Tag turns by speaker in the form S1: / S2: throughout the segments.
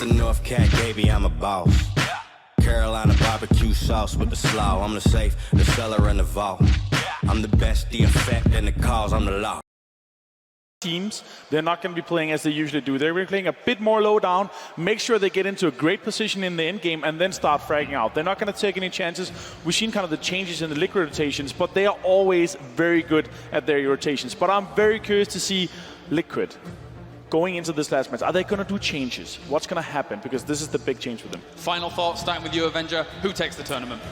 S1: the North Cat, baby, I'm a boss. Carolina barbecue sauce with the slaw. I'm the safe, the cellar, and the vault. I'm the best, the effect, and the cause. I'm the law.
S2: Teams, they're not going to be playing as they usually do. They're going to be playing a bit more low down, make sure they get into a great position in the end game, and then start fragging out. They're not going to take any chances. We've seen kind of the changes in the Liquid rotations, but they are always very good at their rotations. But I'm very curious to see Liquid going into this last match. Are they going to do changes? What's going to happen? Because this is the big change for them.
S3: Final thoughts, starting with you, Avenger. Who takes the tournament?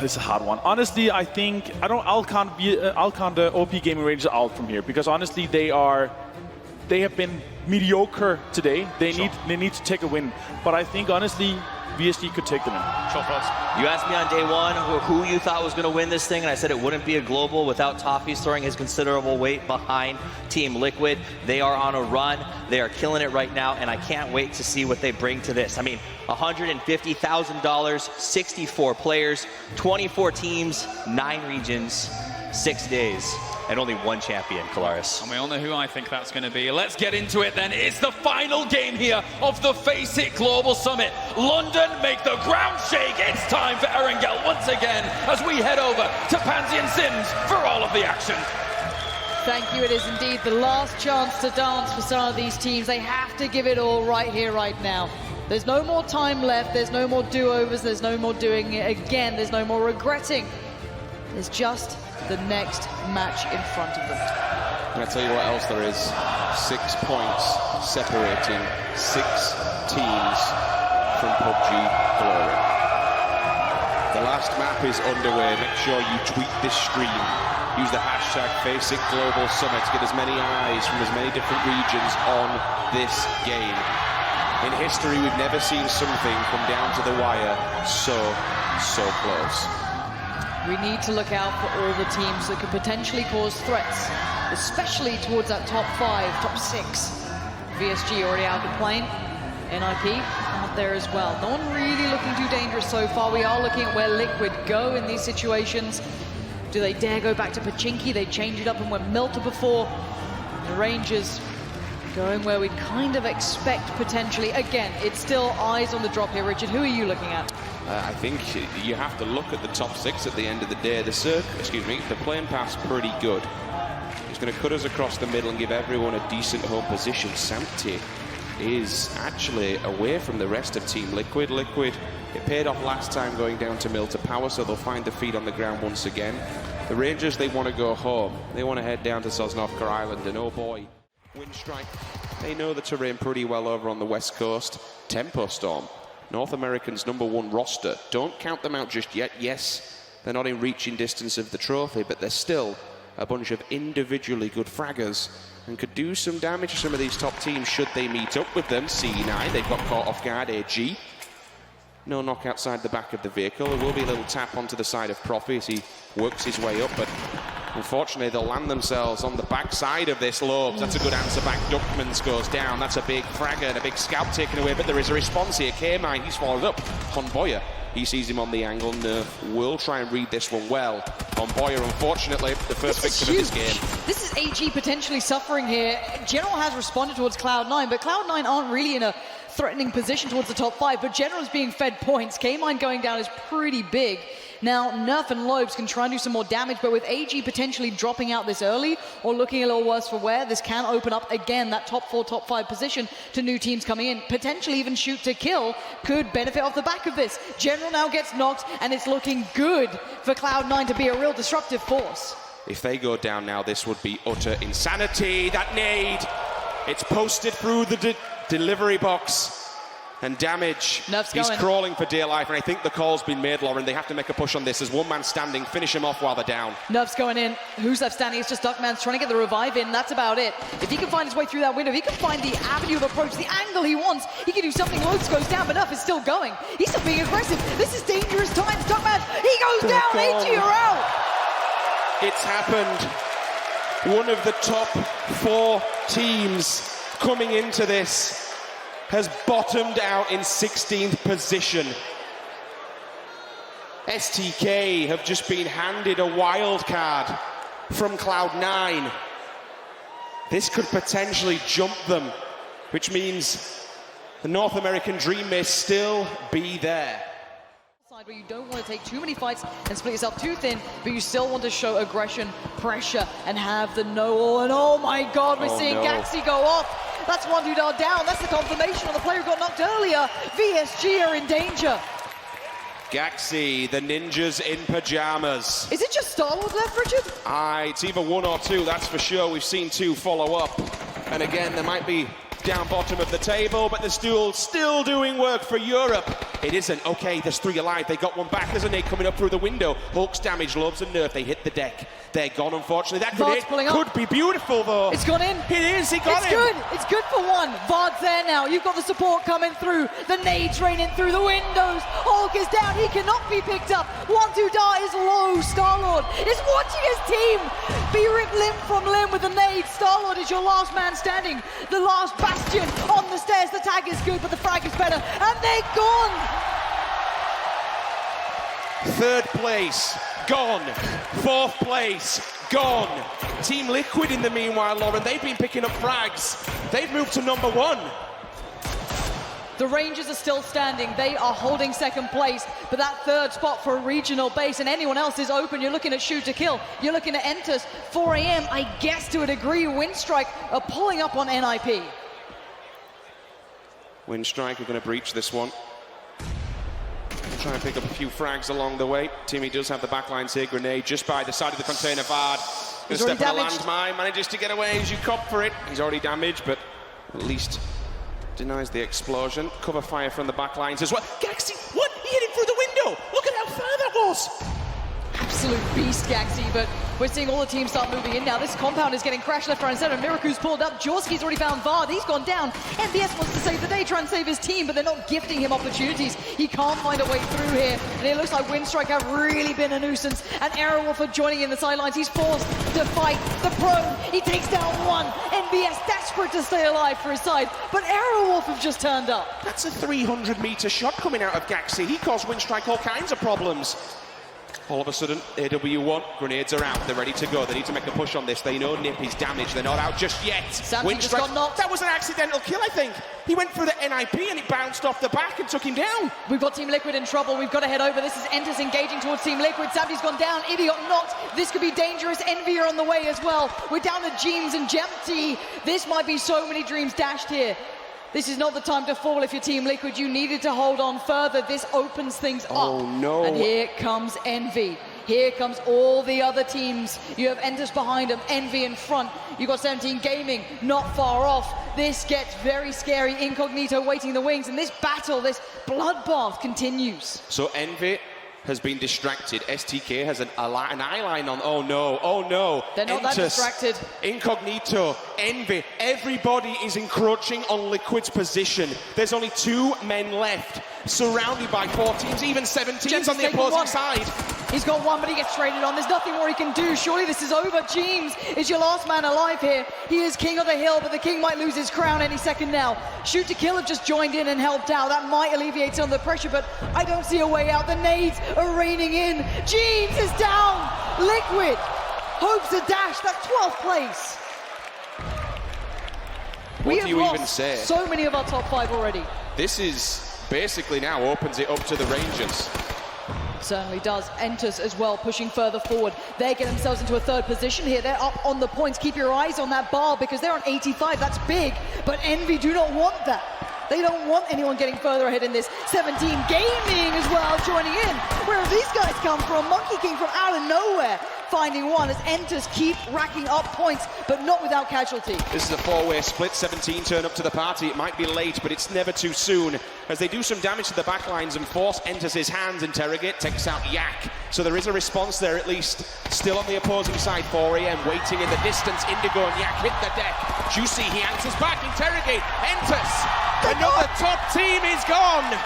S2: It's a hard one. Honestly, I think I'll count the OP Gaming Rangers out from here because honestly they have been mediocre today. They need to take a win. But I think honestly VSG could take them in.
S3: Short thoughts.
S4: You asked me on day one who you thought was going to win this thing, and I said it wouldn't be a global without Toffees throwing his considerable weight behind Team Liquid. They are on a run. They are killing it right now, and I can't wait to see what they bring to this. I mean, $150,000, 64 players, 24 teams, 9 regions, 6 days. And only one champion, Kalaris.
S3: And we all know who I think that's going to be. Let's get into it then. It's the final game here of the FACEIT Global Summit. London, make the ground shake. It's time for Erangel once again as we head over to Pansy and Sims for all of the action.
S5: Thank you. It is indeed the last chance to dance for some of these teams. They have to give it all right here, right now. There's no more time left. There's no more do-overs. There's no more doing it again. There's no more regretting. There's just the next match in front of them.
S6: And I tell you what else there is. 6 points separating 6 teams from PUBG Glory. The last map is underway. Make sure you tweet this stream. Use the hashtag FACEIT Global Summit to get as many eyes from as many different regions on this game. In history, we've never seen something come down to the wire so close.
S5: We need to look out for all the teams that could potentially cause threats, especially towards that top 5, top 6. VSG already out of plane. NIP out there as well. No one really looking too dangerous so far. We are looking at where Liquid go in these situations. Do they dare go back to Pachinki? They changed it up and went Melter before. The Rangers going where we kind of expect potentially. Again, it's still eyes on the drop here, Richard. Who are you looking at?
S6: I think you have to look at the top 6 at the end of the day. The playing path's pretty good. He's going to cut us across the middle and give everyone a decent home position. Samti is actually away from the rest of Team Liquid. Liquid, it paid off last time going down to Milter Power, so they'll find the feet on the ground once again. The Rangers, they want to go home. They want to head down to Sosnovka Island, and oh boy, Windstrike. They know the terrain pretty well over on the west coast. Tempo Storm, North America's #1 roster. Don't count them out just yet. Yes, they're not in reaching distance of the trophy, but they're still a bunch of individually good fraggers and could do some damage to some of these top teams should they meet up with them. C9, they've got caught off guard. AG, no knock outside the back of the vehicle. There will be a little tap onto the side of Profi as he works his way up, but unfortunately they'll land themselves on the back side of this Lobes. That's a good answer back. Duckmans goes down. That's a big fragger and a big scalp taken away, but there is a response here. K-Mine, he's followed up. Honboya, he sees him on the angle. Nerf will try and read this one well. Honboya, unfortunately, the first victim of this game.
S5: This is AG potentially suffering here. General has responded towards Cloud9, but Cloud9 aren't really in a threatening position towards the top 5, but General is being fed points. K-Mine going down is pretty big. Now, Nerf and Lobes can try and do some more damage, but with AG potentially dropping out this early or looking a little worse for wear, this can open up again that top 4, top 5 position to new teams coming in. Potentially even shoot to kill could benefit off the back of this. General now gets knocked, and it's looking good for Cloud9 to be a real disruptive force.
S6: If they go down now, this would be utter insanity. That nade, it's posted through the delivery box. And damage. He's crawling for dear life, and I think the call's been made, Lauren. They have to make a push on this. There's one man standing. Finish him off while they're down.
S5: Nerf's going in. Who's left standing? It's just Duckman's trying to get the revive in. That's about it. If he can find his way through that window, if he can find the avenue of approach, the angle he wants, he can do something. Lobes goes down, but Nerf is still going. He's still being aggressive. This is dangerous times. Duckman, he goes down. AG are out.
S6: It's happened. One of the top 4 teams coming into this has bottomed out in 16th position. STK have just been handed a wild card from Cloud9. This could potentially jump them, which means the North American dream may still be there.
S5: Where you don't want to take too many fights and split yourself too thin, but you still want to show aggression, pressure, and have the know-all. And oh my God, we're seeing Gaxi go off. That's 1-2 down. That's the confirmation on the player who got knocked earlier. VSG are in danger.
S6: Gaxi, the ninjas in pajamas.
S5: Is it just Star-Lord left, Richard?
S6: It's either one or two, that's for sure. We've seen two follow up. And again, there might be down bottom of the table, but the Stool still doing work for Europe. It isn't. Okay, there's three alive. They got one back. There's a nade coming up through the window. Hulk's damage, loves a nerf. They hit the deck. They're gone, unfortunately. That grenade could be beautiful, though.
S5: It's gone in.
S6: It is. He got it.
S5: It's good. It's good for one. Vard's there now. You've got the support coming through. The nades raining through the windows. Hulk is down. He cannot be picked up. 1-2 die is low. Star-Lord is watching his team be ripped limb from limb with the nade. Star-Lord is your last man standing. The last bastion on the stairs. The tag is good, but the frag is better. And they're gone.
S6: Third place, gone. Fourth place, gone. Team Liquid in the meanwhile, Lauren, they've been picking up frags. They've moved to number one.
S5: The Rangers are still standing. They are holding second place, but that third spot for a regional base and anyone else is open. You're looking at Shoot to Kill. You're looking at Entus. 4 AM, I guess to a degree, Windstrike are pulling up on NIP.
S6: Windstrike are going to breach this one. Try and pick up a few frags along the way. Timmy does have the backlines here. Grenade just by the side of the container. Vard going to step on a landmine. Manages to get away as you cop for it. He's already damaged, but at least denies the explosion. Cover fire from the backlines as well. Gaxi, what? He hit him through the window. Look at how far that was.
S5: Absolute beast, Gaxi, but we're seeing all the teams start moving in now. This compound is getting crashed left, right, and center. Miraku's pulled up. Jorski's already found Vard. He's gone down. MBS wants to save the day, try and save his team, but they're not gifting him opportunities. He can't find a way through here, and it looks like Windstrike have really been a nuisance. And Aerowolf are joining in the sidelines. He's forced to fight the prone. He takes down one. MBS desperate to stay alive for his side, but Aerowolf have just turned up.
S6: That's a 300-meter shot coming out of Gaxi. He caused Windstrike all kinds of problems. All of a sudden, AW1, grenades are out. They're ready to go. They need to make a push on this. They know Nip is damaged. They're not out just yet.
S5: Samty just got knocked.
S6: That was an accidental kill, I think. He went for the NIP and it bounced off the back and took him down.
S5: We've got Team Liquid in trouble. We've got to head over. This is Entus engaging towards Team Liquid. Samty's gone down. Idiot knocked. This could be dangerous. Envy are on the way as well. We're down to Jeems and Jempty. This might be so many dreams dashed here. This is not the time to fall if you're Team Liquid. You needed to hold on further. This opens things up.
S6: Oh, no.
S5: And here comes Envy. Here comes all the other teams. You have Entus behind them, Envy in front. You've got 17 Gaming not far off. This gets very scary. Incognito waiting in the wings. And this battle, this bloodbath continues.
S6: So Envy has been distracted. STK has an eye line on. Oh no, oh no.
S5: They're not that distracted.
S6: Incognito, Envy, everybody is encroaching on Liquid's position. There's only 2 men left, surrounded by 4 teams, even 7 teams on the opposing side.
S5: He's got one, but he gets traded on. There's nothing more he can do. Surely this is over. Jeems is your last man alive here. He is king of the hill, but the king might lose his crown any second now. Shoot to Kill have just joined in and helped out. That might alleviate some of the pressure, but I don't see a way out. The nades are raining in. Jeems is down. Liquid hopes to dash. That's 12th place.
S6: What do you even say?
S5: So many of our top 5 already.
S6: This is basically now opens it up to the Rangers.
S5: Certainly does. Entus as well, pushing further forward. They get themselves into a third position here. They're up on the points. Keep your eyes on that bar because they're on 85. That's big. But Envy do not want that. They don't want anyone getting further ahead in this. 17 Gaming as well joining in. Where have these guys come from? Monkey King from out of nowhere finding one as Entus keep racking up points, but not without casualty.
S6: This is a 4-way split. 17 turn up to the party. It might be late, but it's never too soon as they do some damage to the backlines and force Entus's hands. Interrogate takes out Yak. So there is a response there at least. Still on the opposing side, 4 AM waiting in the distance. Indigo and Yak hit the deck. Juicy, he answers back. Interrogate. Entus. Another top team is gone.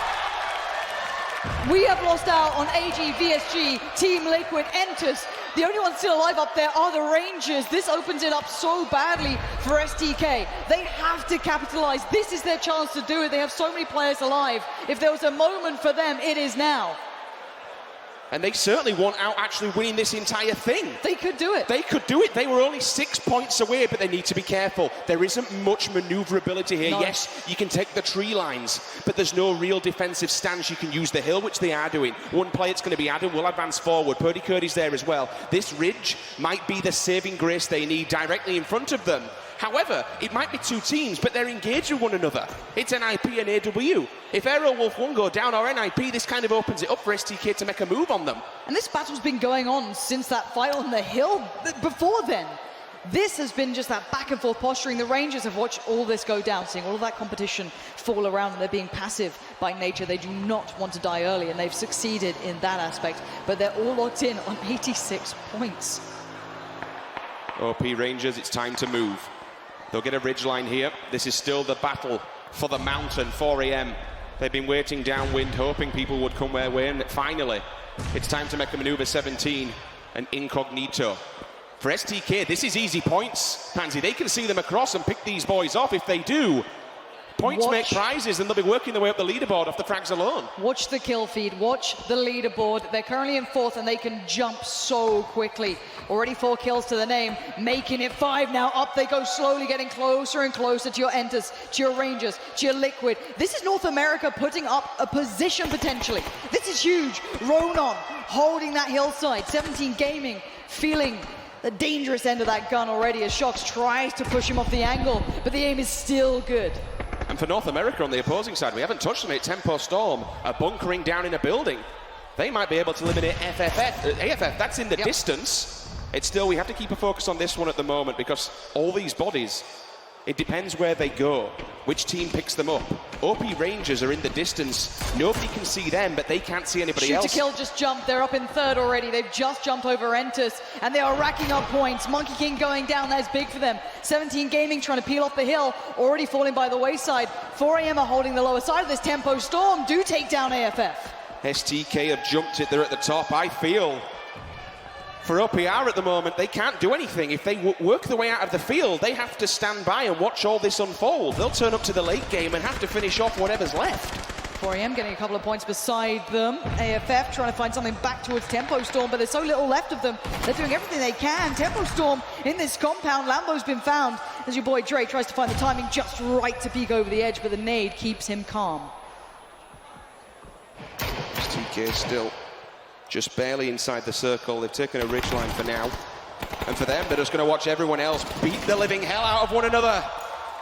S5: We have lost out on AG, VSG, Team Liquid, Entus. The only ones still alive up there are the Rangers. This opens it up so badly for STK. They have to capitalize. This is their chance to do it. They have so many players alive. If there was a moment for them, it is now.
S6: And they certainly weren't out actually winning this entire thing.
S5: They could do it.
S6: They could do it. They were only 6 points away, but they need to be careful. There isn't much maneuverability here.
S5: No.
S6: Yes, you can take the tree lines, but there's no real defensive stance. You can use the hill, which they are doing. One player that's going to be Adam will advance forward. Purdy Curdy's there as well. This ridge might be the saving grace they need directly in front of them. However, it might be two teams, but they're engaged with one another. It's NIP and AW. If Aerowolf 1 go down or NIP, this kind of opens it up for STK to make a move on them.
S5: And this battle's been going on since that fight on the hill before then. This has been just that back and forth posturing. The Rangers have watched all this go down, seeing all of that competition fall around, and they're being passive by nature. They do not want to die early, and they've succeeded in that aspect. But they're all locked in on 86 points.
S6: OP Rangers, it's time to move. They'll get a ridgeline here. This is still the battle for the mountain, 4 AM. They've been waiting downwind, hoping people would come their way, and finally, it's time to make a maneuver 17, and Incognito. For STK, this is easy points, Pansy. They can see them across and pick these boys off. If they do, points make prizes, and they'll be working their way up the leaderboard off the frags alone.
S5: Watch the kill feed, watch the leaderboard. They're currently in 4th, and they can jump so quickly. Already 4 kills to the name, making it 5 now. Up they go, slowly getting closer and closer to your Enters, to your Rangers, to your Liquid. This is North America putting up a position potentially. This is huge. Ronan holding that hillside. 17 Gaming feeling the dangerous end of that gun already as Shox tries to push him off the angle, but the aim is still good.
S6: And for North America on the opposing side, we haven't touched on it. Tempo Storm are bunkering down in a building. They might be able to eliminate AFF. That's in the distance. It's still, we have to keep a focus on this one at the moment, because all these bodies, it depends where they go, which team picks them up. OP Rangers are in the distance. Nobody can see them, but they can't see anybody else.
S5: Shoot to kill just jumped. They're up in 3rd already. They've just jumped over Entus, and they are racking up points. Monkey King going down. That's big for them. 17 Gaming trying to peel off the hill, already falling by the wayside. 4 AM are holding the lower side of this. Tempo Storm do take down AFF.
S6: STK have jumped it. They're at the top. I feel for OPR at the moment, they can't do anything. If they work their way out of the field, they have to stand by and watch all this unfold. They'll turn up to the late game and have to finish off whatever's left.
S5: 4 AM getting a couple of points beside them. AFF trying to find something back towards Tempo Storm, but there's so little left of them. They're doing everything they can. Tempo Storm in this compound. Lambo's been found as your boy Dre tries to find the timing just right to peek over the edge, but the nade keeps him calm.
S6: STK still just barely inside the circle. They've taken a ridgeline for now. And for them, they're just going to watch everyone else beat the living hell out of one another.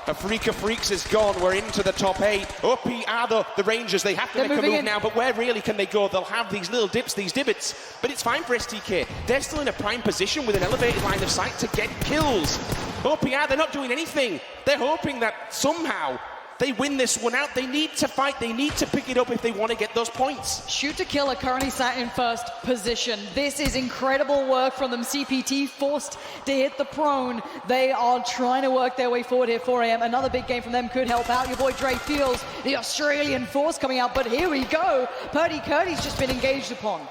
S6: A freak of freaks is gone. We're into the top 8. OP are the Rangers. They have to make a move now, but where really can they go? They'll have these little dips, these divots. But it's fine for STK. They're still in a prime position with an elevated line of sight to get kills. OPR, they're not doing anything. They're hoping that somehow they win this one out. They need to fight. They need to pick it up if they want to get those points.
S5: Shoot to kill are currently sat in 1st position. This is incredible work from them. CPT forced to hit the prone. They are trying to work their way forward here. 4 AM. Another big game from them could help out. Your boy Dre feels the Australian force coming out, but here we go. Purdy Curdy's just been engaged upon.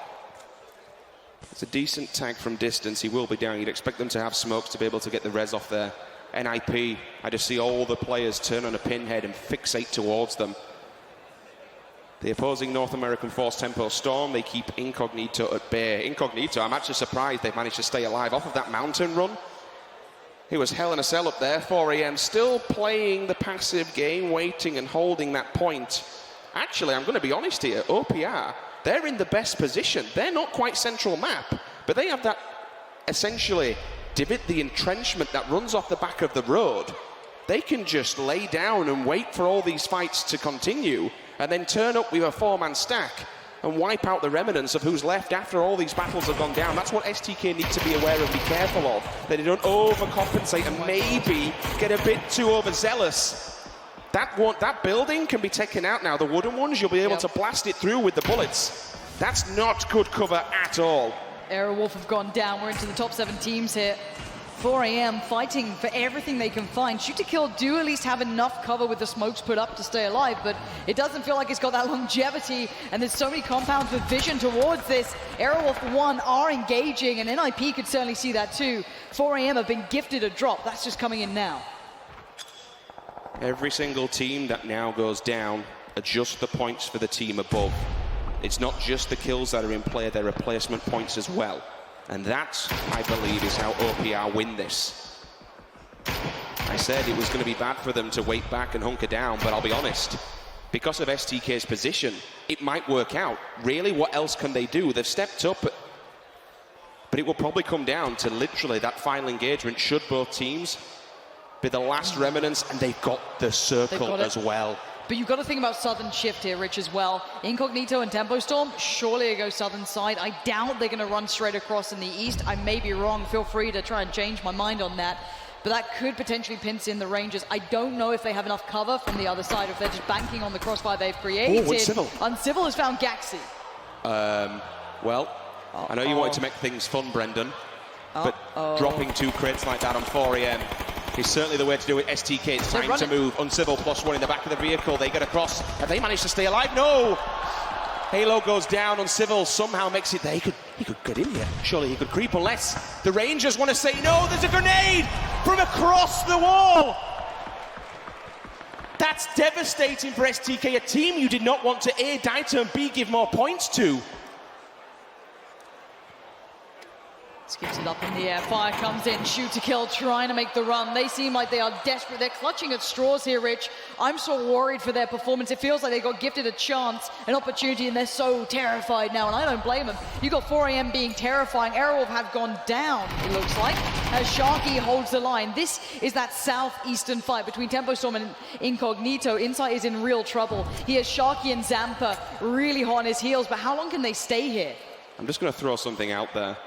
S6: It's a decent tag from distance. He will be down. You'd expect them to have smokes to be able to get the res off there. NIP, I just see all the players turn on a pinhead and fixate towards them. The opposing North American force, Tempo Storm, they keep Incognito at bay. Incognito, I'm actually surprised they've managed to stay alive off of that mountain run. It was hell in a cell up there. 4 AM still playing the passive game, waiting and holding that point. Actually, I'm going to be honest here, OPR, they're in the best position. They're not quite central map, but they have that essentially divot, the entrenchment that runs off the back of the road. They can just lay down and wait for all these fights to continue and then turn up with a 4-man stack and wipe out the remnants of who's left after all these battles have gone down. That's what STK need to be aware and be careful of, that they don't overcompensate and maybe get a bit too overzealous. That building can be taken out now. The wooden ones, you'll be able to blast it through with the bullets. That's not good cover at all.
S5: Aerowolf have gone down. We're into the top 7 teams here. 4 AM fighting for everything they can find. Shoot to kill do at least have enough cover with the smokes put up to stay alive, but it doesn't feel like it's got that longevity, and there's so many compounds with vision towards this. Aerowolf 1 are engaging, and NIP could certainly see that too. 4 AM have been gifted a drop. That's just coming in now.
S6: Every single team that now goes down adjusts the points for the team above. It's not just the kills that are in play, they're replacement points as well. And that, I believe, is how OPR win this. I said it was going to be bad for them to wait back and hunker down, but I'll be honest, because of STK's position, it might work out. Really, what else can they do? They've stepped up, but it will probably come down to literally that final engagement, should both teams be the last remnants, and they've got the circle as well.
S5: But you've got to think about Southern Shift here, Rich, as well. Incognito and Tempo Storm, surely they go Southern side. I doubt they're going to run straight across in the East. I may be wrong. Feel free to try and change my mind on that. But that could potentially pinch in the Rangers. I don't know if they have enough cover from the other side, or if they're just banking on the crossfire they've created.
S6: Uncivil.
S5: Uncivil has found Gaxi.
S6: Well, I know you wanted to make things fun, Brendan, but dropping 2 crates like that on 4am is certainly the way to do it. STK, it's time to move. Uncivil +1 in the back of the vehicle. They get across. Have they managed to stay alive? No! Halo goes down. Uncivil somehow makes it there. He could get in here. Surely he could creep, unless the Rangers want to say, no, there's a grenade from across the wall. That's devastating for STK, a team you did not want to A, die to, and B, give more points to.
S5: Skips it up in the air, fire comes in, shoot to kill, trying to make the run. They seem like they are desperate. They're clutching at straws here, Rich. I'm so worried for their performance. It feels like they got gifted a chance, an opportunity, and they're so terrified now, and I don't blame them. You got 4am being terrifying. Aerowolf have gone down, it looks like, as Sharky holds the line. This is that southeastern fight between Tempo Storm and Incognito. Insight is in real trouble. He has Sharky and Zampa really hot on his heels, but how long can they stay here?
S6: I'm just going to throw something out there.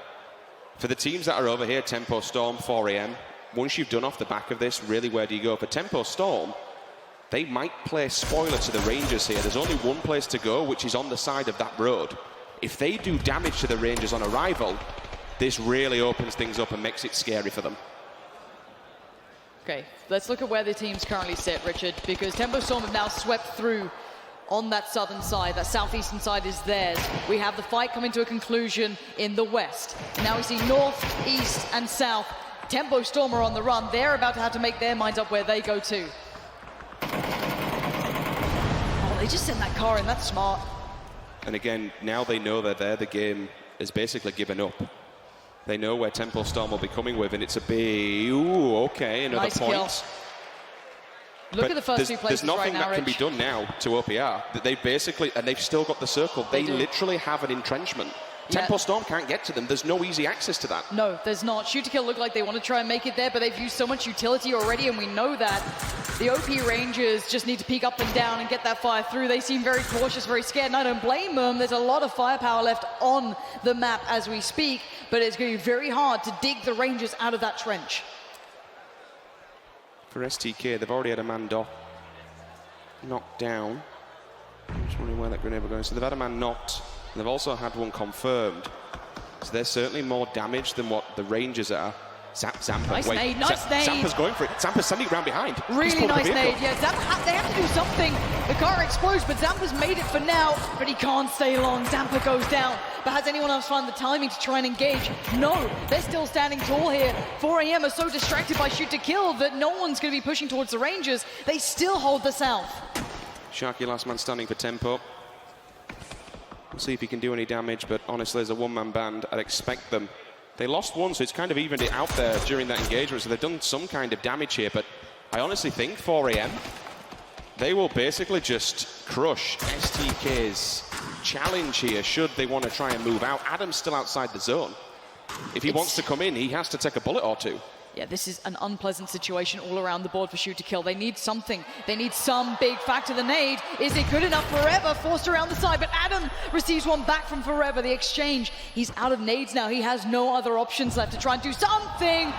S6: For the teams that are over here, Tempo Storm, 4am, once you've done off the back of this, really, where do you go? For Tempo Storm, they might play spoiler to the Rangers here. There's only one place to go, which is on the side of that road. If they do damage to the Rangers on arrival, this really opens things up and makes it scary for them.
S5: Okay, let's look at where the teams currently sit, Richard, because Tempo Storm have now swept through on that southern side. That southeastern side is theirs. We have the fight coming to a conclusion in the west. And now we see north, east, and south. Tempo Storm are on the run. They're about to have to make their minds up where they go to. Oh, they just sent that car in. That's smart.
S6: And again, now they know they're there. The game is basically given up. They know where Tempo Storm will be coming with, and it's a big... Ooh, okay, another
S5: nice
S6: point.
S5: Kill. Look at the first 2 places
S6: There's nothing
S5: right now,
S6: that can be
S5: Rich.
S6: done now to OPR. They basically, and they've still got the circle. They literally have an entrenchment. Tempo Storm can't get to them. There's no easy access to that.
S5: No, there's not. Shoot to kill look like they want to try and make it there, but they've used so much utility already, and we know that. The OP Rangers just need to peek up and down and get that fire through. They seem very cautious, very scared, and I don't blame them. There's a lot of firepower left on the map as we speak, but it's going to be very hard to dig the Rangers out of that trench.
S6: For STK, they've already had a man knocked down. I'm just wondering where that grenade was going. So they've had a man knocked, and they've also had one confirmed. So they're certainly more damaged than what the Rangers are. Zampa,
S5: nice nade, nice nade.
S6: Zampa's going for it. Zampa's sending it round behind.
S5: Really nice nade, yeah. Zampa, they have to do something. The car explodes, but Zampa's made it for now, but he can't stay long. Zampa goes down. But has anyone else found the timing to try and engage? No, they're still standing tall here. 4am are so distracted by shoot to kill that no one's going to be pushing towards the Rangers. They still hold the south.
S6: Sharky, last man standing for Tempo. We'll see if he can do any damage, but honestly, as a one-man band, I'd expect them. They lost one, so it's kind of evened it out there during that engagement, so they've done some kind of damage here, but I honestly think 4am, they will basically just crush STK's challenge here, should they want to try and move out. Adam's still outside the zone. If he wants to come in, he has to take a bullet or two.
S5: Yeah, this is an unpleasant situation all around the board for shoot to kill. They need something. They need some big factor. The nade, is it good enough? Forever forced around the side, but Adam receives one back from Forever. The exchange, he's out of nades now. He has no other options left to try and do something.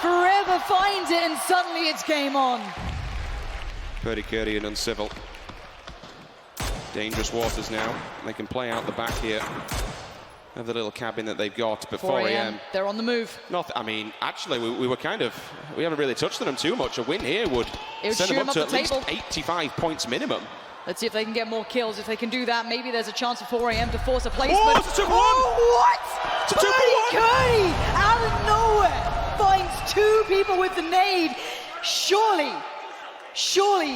S5: Forever finds it, and suddenly it's game on.
S6: Purdy Curdy and Uncivil. Dangerous waters now. They can play out the back here of the little cabin that they've got, but 4am,
S5: they're on the move.
S6: I mean, actually, we haven't really touched on them too much. A win here would send them up to at least 85 points minimum.
S5: Let's see if they can get more kills. If they can do that, maybe there's a chance for 4am to force a placement.
S6: Oh, it's a 2-1!
S5: What?
S6: It's a 2-1!
S5: Curdy, out of nowhere, finds 2 people with the nade. Surely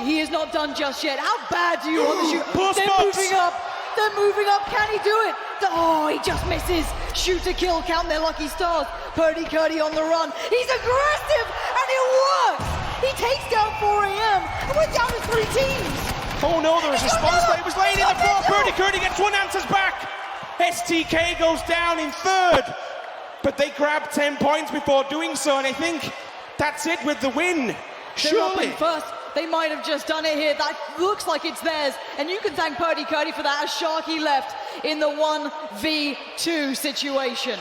S5: he is not done just yet. How bad do you want to shoot? They're moving up. They're moving up. Can he do it? Oh, he just misses. Shoot to kill. Count their lucky stars. Purdy Curdy on the run. He's aggressive, and it works. He takes down 4AM, and we're down to 3 teams.
S6: Oh no, there is a response. It was laying in the floor. Purdy Curdy gets 1 answers back. STK goes down in 3rd, but they grab 10 points before doing so, and I think that's it with the win. Surely.
S5: First, they might have just done it here. That looks like it's theirs, and you can thank Purdy Curdy for that as Sharky left in the 1v2 situation.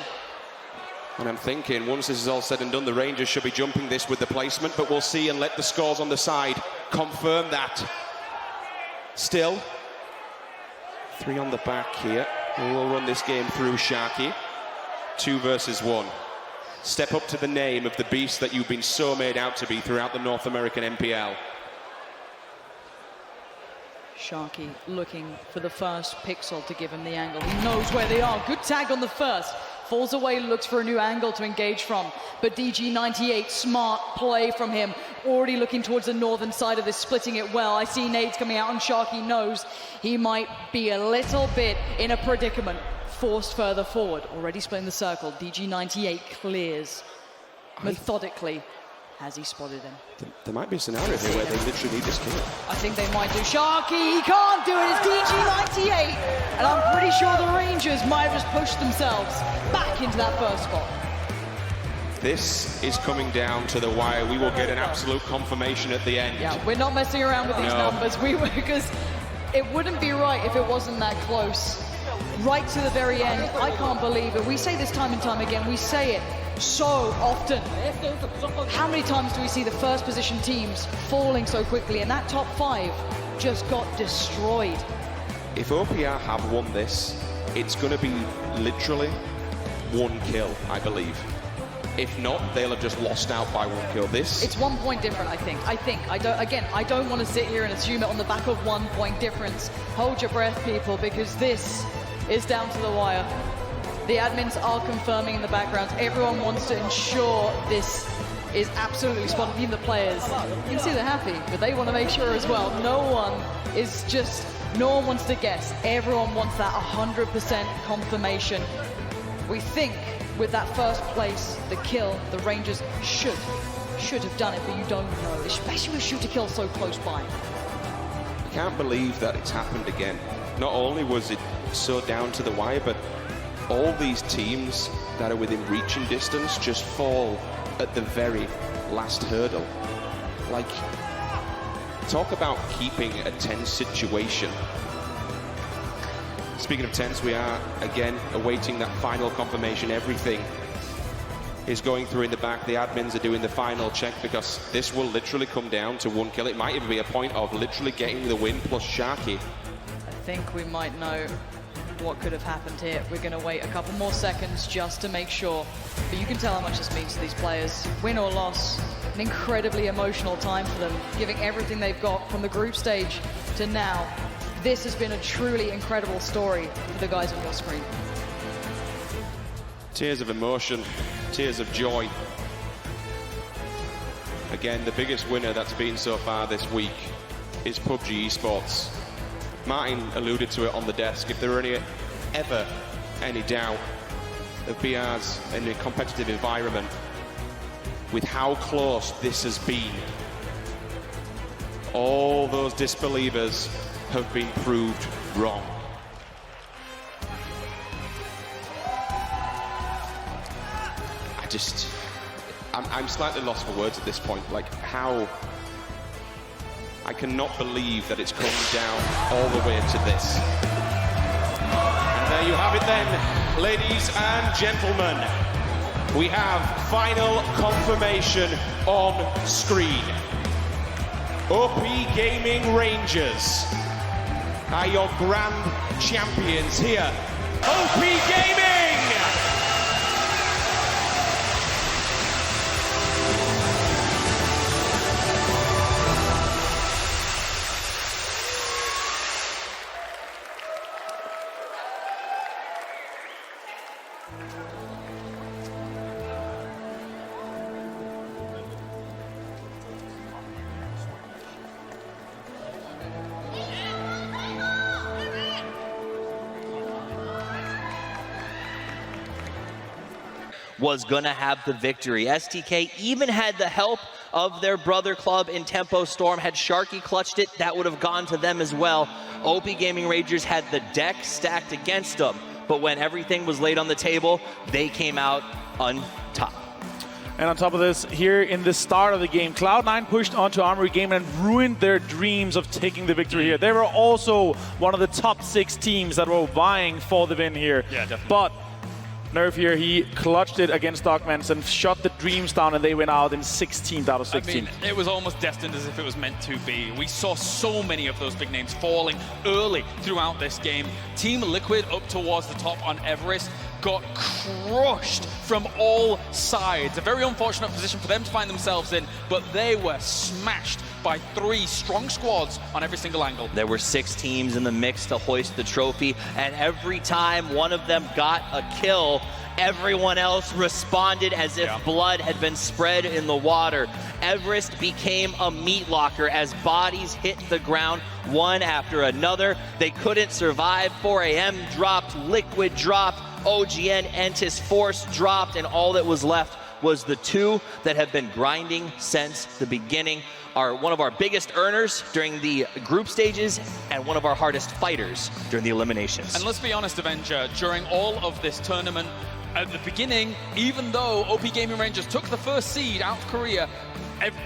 S6: And I'm thinking, once this is all said and done, the Rangers should be jumping this with the placement, but we'll see and let the scores on the side confirm that. Still, 3 on the back here. And we'll run this game through Sharky. 2 versus 1. Step up to the name of the beast that you've been so made out to be throughout the North American MPL.
S5: Sharky looking for the first pixel to give him the angle. He knows where they are. Good tag on the first. Falls away, looks for a new angle to engage from. But DG98, smart play from him. Already looking towards the northern side of this, splitting it well. I see nades coming out, and Sharky knows he might be a little bit in a predicament. Forced further forward. Already splitting the circle. DG98 clears methodically. Has he spotted him?
S6: There might be a scenario here where they literally need this kill.
S5: I think they might do. Sharky, he can't do it. It's DG98. And I'm pretty sure the Rangers might have just pushed themselves back into that first spot.
S6: This is coming down to the wire. We will get an absolute confirmation at the end.
S5: Yeah, we're not messing around with these numbers. Because it wouldn't be right if it wasn't that close. Right to the very end. I can't believe it. We say this time and time again. We say it so often. How many times do we see the first position teams falling so quickly, and that top 5 just got destroyed?
S6: If OPR have won this, it's going to be literally 1 kill, I believe. If not, they'll have just lost out by 1 kill.
S5: It's 1 point different, I think. I don't want to sit here and assume it on the back of 1 point difference. Hold your breath, people, because this is down to the wire. The admins are confirming in the background. Everyone wants to ensure this is absolutely spotted, even the players. You can see they're happy, but they want to make sure as well. No one wants to guess. Everyone wants that 100% confirmation. We think with that first place, the kill, the Rangers should have done it, but you don't know, especially with shoot to kill so close by.
S6: I can't believe that it's happened again. Not only was it so down to the wire, but all these teams that are within reaching distance just fall at the very last hurdle. Like, talk about keeping a tense situation. Speaking of tense, we are again awaiting that final confirmation. Everything is going through in the back. The admins are doing the final check because this will literally come down to 1 kill. It might even be a point of literally getting the win plus Sharky.
S5: I think we might know what could have happened here. We're going to wait a couple more seconds just to make sure. But you can tell how much this means to these players. Win or loss, an incredibly emotional time for them, giving everything they've got from the group stage to now. This has been a truly incredible story for the guys on your screen.
S6: Tears of emotion, tears of joy. Again, the biggest winner that's been so far this week is PUBG Esports. Martin alluded to it on the desk. If there are ever any doubt of BR's in a competitive environment, with how close this has been, all those disbelievers have been proved wrong. I'm slightly lost for words at this point. Like, how I cannot believe that it's come down all the way to this. And there you have it then, ladies and gentlemen. We have final confirmation on screen. OP Gaming Rangers are your grand champions here. OP Gaming!
S4: was going to have the victory. STK even had the help of their brother club in Tempo Storm. Had Sharky clutched it, that would have gone to them as well. OP Gaming Rangers had the deck stacked against them, but when everything was laid on the table, they came out on top.
S2: And on top of this, here in the start of the game, Cloud9 pushed onto Armory Game and ruined their dreams of taking the victory here. They were also one of the top 6 teams that were vying for the win here.
S3: Yeah, definitely.
S2: But Nerf here, he clutched it against Dogmans and shot the dreams down, and they went out in 16th out of 16.
S3: I mean, it was almost destined as if it was meant to be. We saw so many of those big names falling early throughout this game. Team Liquid up towards the top on Everest got crushed from all sides. A very unfortunate position for them to find themselves in, but they were smashed by 3 strong squads on every single angle.
S4: There were 6 teams in the mix to hoist the trophy, and every time one of them got a kill, everyone else responded as if blood had been spread in the water. Everest became a meat locker as bodies hit the ground one after another. They couldn't survive. 4 AM dropped, Liquid dropped, OGN, Entis Force dropped, and all that was left was the 2 that have been grinding since the beginning. One of our biggest earners during the group stages and one of our hardest fighters during the eliminations.
S3: And let's be honest, Avenger, during all of this tournament, at the beginning, even though OP Gaming Rangers took the first seed out of Korea,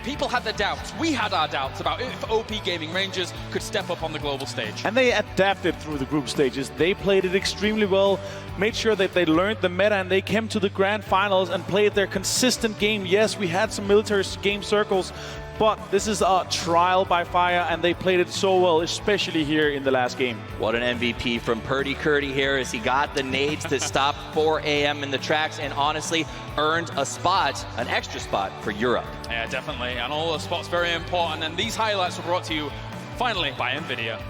S3: people had their doubts. We had our doubts about if OP Gaming Rangers could step up on the global stage.
S2: And they adapted through the group stages. They played it extremely well, made sure that they learned the meta, and they came to the grand finals and played their consistent game. Yes, we had some military game circles, but this is a trial by fire, and they played it so well, especially here in the last game.
S4: What an MVP from Purdy Curdy here as he got the nades to stop 4 AM in the tracks and honestly earned a spot, an extra spot for Europe.
S3: Yeah, definitely. And all those spots very important. And these highlights were brought to you finally by NVIDIA.